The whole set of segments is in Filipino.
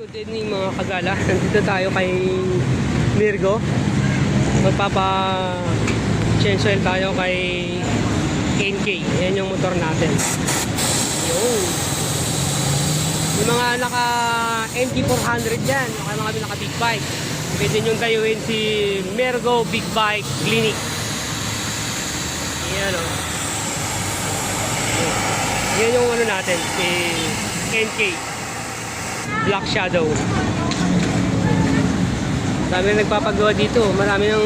Good evening mga kagala. Nandito tayo kay Mirgo. Magpapa-change oil tayo kay NK. Yan yung motor natin. Yun. Yung mga naka NG400 yan. Yung mga naka big bike. Pwede nyo tayuin si Mirgo Big Bike Clinic. Yan o. Yan yung ano natin. Si NK. Black Shadow. Marami na nagpapagawa dito. Marami nang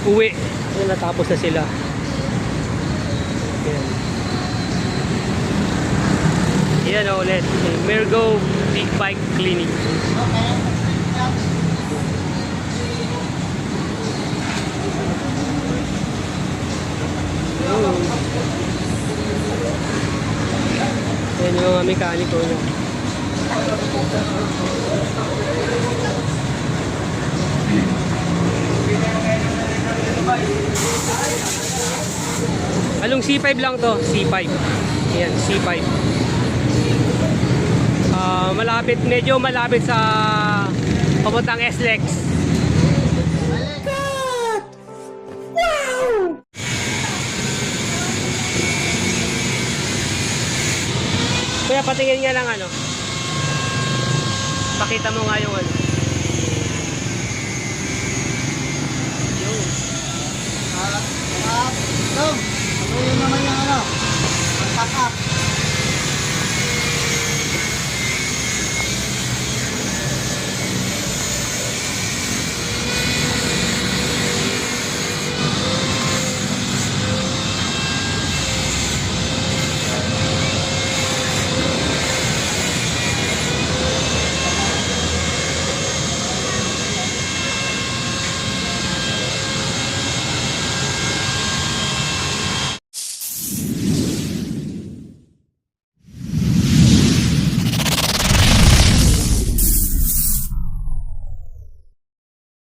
uwi. Natapos na sila. Ayan. Ayan o ulit. Mirgo Big Bike Clinic. Yan yung mga mekaniko niya. Along C5 lang to, C5. Yan, C5. Malapit, medyo malapit sa papuntang SLEX. Wow! Kuya, patingin nga lang ano. Pakita mo nga yung ano. Tom, ano yun naman yung ano?